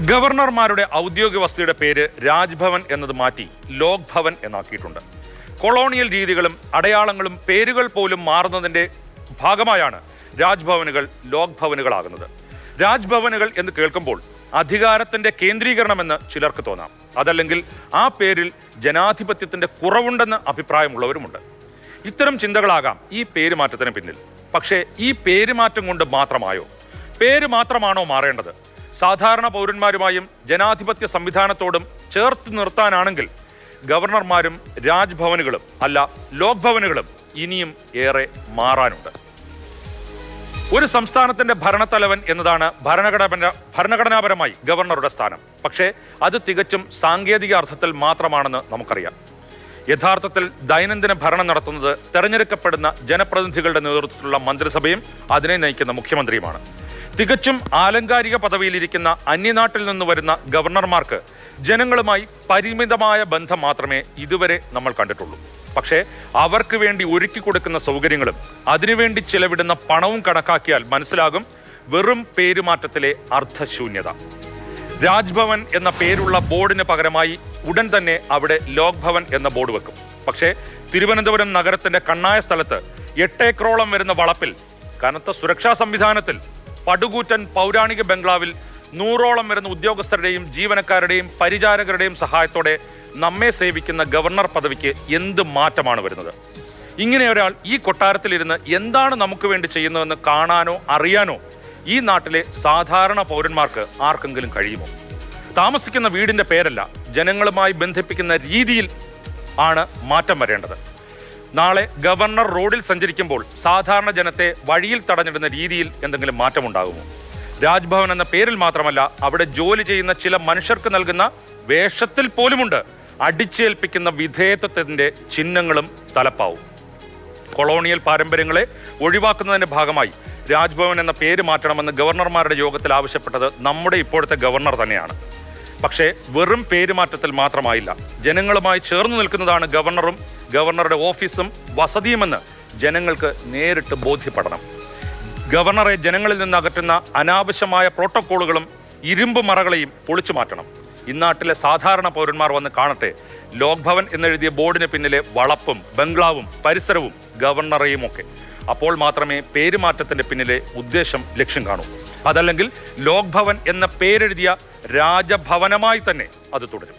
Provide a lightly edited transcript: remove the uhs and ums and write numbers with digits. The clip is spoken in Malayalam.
ഗവർണർമാരുടെ ഔദ്യോഗിക വസതിയുടെ പേര് രാജ്ഭവൻ എന്നത് മാറ്റി ലോക് ഭവൻ എന്നാക്കിയിട്ടുണ്ട്. കൊളോണിയൽ രീതികളും അടയാളങ്ങളും പേരുകൾ പോലും മാറുന്നതിന്റെ ഭാഗമായാണ് രാജ്ഭവനുകൾ ലോക് ഭവനുകളാകുന്നത്. രാജ്ഭവനുകൾ എന്ന് കേൾക്കുമ്പോൾ അധികാരത്തിന്റെ കേന്ദ്രീകരണമെന്ന് ചിലർക്ക് തോന്നാം. അതല്ലെങ്കിൽ ആ പേരിൽ ജനാധിപത്യത്തിന്റെ കുറവുണ്ടെന്ന് അഭിപ്രായമുള്ളവരുമുണ്ട്. ഇത്തരം ചിന്തകളാകാം ഈ പേരുമാറ്റത്തിന് പിന്നിൽ. പക്ഷേ ഈ പേരുമാറ്റം കൊണ്ട് മാത്രമായോ? പേര് മാത്രമാണോ മാറേണ്ടത്? സാധാരണ പൗരന്മാരുമായും ജനാധിപത്യ സംവിധാനത്തോടും ചേർത്ത് നിർത്താനാണെങ്കിൽ ഗവർണർമാരും രാജ്ഭവനുകളും അല്ല ലോക് ഭവനുകളും ഇനിയും ഏറെ മാറാനുണ്ട്. ഒരു സംസ്ഥാനത്തിന്റെ ഭരണത്തലവൻ എന്നതാണ് ഭരണഘടനാപരമായി ഗവർണറുടെ സ്ഥാനം. പക്ഷേ അത് തികച്ചും സാങ്കേതിക അർത്ഥത്തിൽ മാത്രമാണെന്ന് നമുക്കറിയാം. യഥാർത്ഥത്തിൽ ദൈനംദിന ഭരണം നടത്തുന്നത് തെരഞ്ഞെടുക്കപ്പെടുന്ന ജനപ്രതിനിധികളുടെ നേതൃത്വത്തിലുള്ള മന്ത്രിസഭയും അതിനെ നയിക്കുന്ന മുഖ്യമന്ത്രിയുമാണ്. തികച്ചും ആലങ്കാരിക പദവിയിലിരിക്കുന്ന അന്യനാട്ടിൽ നിന്ന് വരുന്ന ഗവർണർമാർക്ക് ജനങ്ങളുമായി പരിമിതമായ ബന്ധം മാത്രമേ ഇതുവരെ നമ്മൾ കണ്ടിട്ടുള്ളൂ. പക്ഷേ അവർക്ക് വേണ്ടി ഒരുക്കി കൊടുക്കുന്ന സൗകര്യങ്ങളും അതിനുവേണ്ടി ചിലവിടുന്ന പണവും കണക്കാക്കിയാൽ മനസ്സിലാകും വെറും പേരുമാറ്റത്തിലെ അർത്ഥശൂന്യത. രാജ്ഭവൻ എന്ന പേരുള്ള ബോർഡിന് പകരമായി ഉടൻ തന്നെ അവിടെ ലോക് ഭവൻ എന്ന ബോർഡ് വെക്കും. പക്ഷേ തിരുവനന്തപുരം നഗരത്തിന്റെ കണ്ണായ സ്ഥലത്ത് 8 ഏക്കറോളം വരുന്ന വളപ്പിൽ കനത്ത സുരക്ഷാ സംവിധാനത്തിൽ പടുകൂറ്റൻ പൗരാണിക ബംഗ്ലാവിൽ 100ഓളം വരുന്ന ഉദ്യോഗസ്ഥരുടെയും ജീവനക്കാരുടെയും പരിചാരകരുടെയും സഹായത്തോടെ നമ്മെ സേവിക്കുന്ന ഗവർണർ പദവിക്ക് എന്ത് മാറ്റമാണ് വരുന്നത്? ഇങ്ങനെ ഒരാൾ ഈ കൊട്ടാരത്തിലിരുന്ന് എന്താണ് നമുക്ക് വേണ്ടി ചെയ്യുന്നതെന്ന് കാണാനോ അറിയാനോ ഈ നാട്ടിലെ സാധാരണ പൗരന്മാർക്ക് ആർക്കെങ്കിലും കഴിയുമോ? താമസിക്കുന്ന വീടിന്റെ പേരല്ല, ജനങ്ങളുമായി ബന്ധിപ്പിക്കുന്ന രീതിയിൽ ആണ് മാറ്റം വരേണ്ടത്. നാളെ ഗവർണർ റോഡിൽ സഞ്ചരിക്കുമ്പോൾ സാധാരണ ജനത്തെ വഴിയിൽ തടഞ്ഞിടുന്ന രീതിയിൽ എന്തെങ്കിലും മാറ്റമുണ്ടാകുമോ? രാജ്ഭവൻ എന്ന പേരിൽ മാത്രമല്ല, അവിടെ ജോലി ചെയ്യുന്ന ചില മനുഷ്യർക്ക് നൽകുന്ന വേഷത്തിൽ പോലുമുണ്ട് അടിച്ചേൽപ്പിക്കുന്ന വിധേയത്വത്തിന്റെ ചിഹ്നങ്ങളും തലപ്പാവും. കൊളോണിയൽ പാരമ്പര്യങ്ങളെ ഒഴിവാക്കുന്നതിന്റെ ഭാഗമായി രാജ്ഭവൻ എന്ന പേര് മാറ്റണമെന്ന് ഗവർണർമാരുടെ യോഗത്തിൽ ആവശ്യപ്പെട്ടത് നമ്മുടെ ഇപ്പോഴത്തെ ഗവർണർ തന്നെയാണ്. പക്ഷേ വെറും പേരുമാറ്റത്തിൽ മാത്രമായില്ല, ജനങ്ങളുമായി ചേർന്ന് നിൽക്കുന്നതാണ് ഗവർണറും ഗവർണറുടെ ഓഫീസും വസതിയുമെന്ന് ജനങ്ങൾക്ക് നേരിട്ട് ബോധ്യപ്പെടണം. ഗവർണറെ ജനങ്ങളിൽ നിന്ന് അകറ്റുന്ന അനാവശ്യമായ പ്രോട്ടോക്കോളുകളും ഇരുമ്പ് മറകളെയും പൊളിച്ചു മാറ്റണം. ഇന്നാട്ടിലെ സാധാരണ പൗരന്മാർ വന്ന് കാണട്ടെ ലോക് ഭവൻ എന്നെഴുതിയ ബോർഡിന് പിന്നിലെ വളപ്പും ബംഗ്ലാവും പരിസരവും ഗവർണറെയും ഒക്കെ. അപ്പോൾ മാത്രമേ പേരുമാറ്റത്തിന്റെ പിന്നിലെ ഉദ്ദേശം ലക്ഷ്യം കാണൂ. അതല്ലെങ്കിൽ ലോക് ഭവൻ എന്ന പേരെഴുതിയ രാജഭവനമായി തന്നെ അത് തുടരും.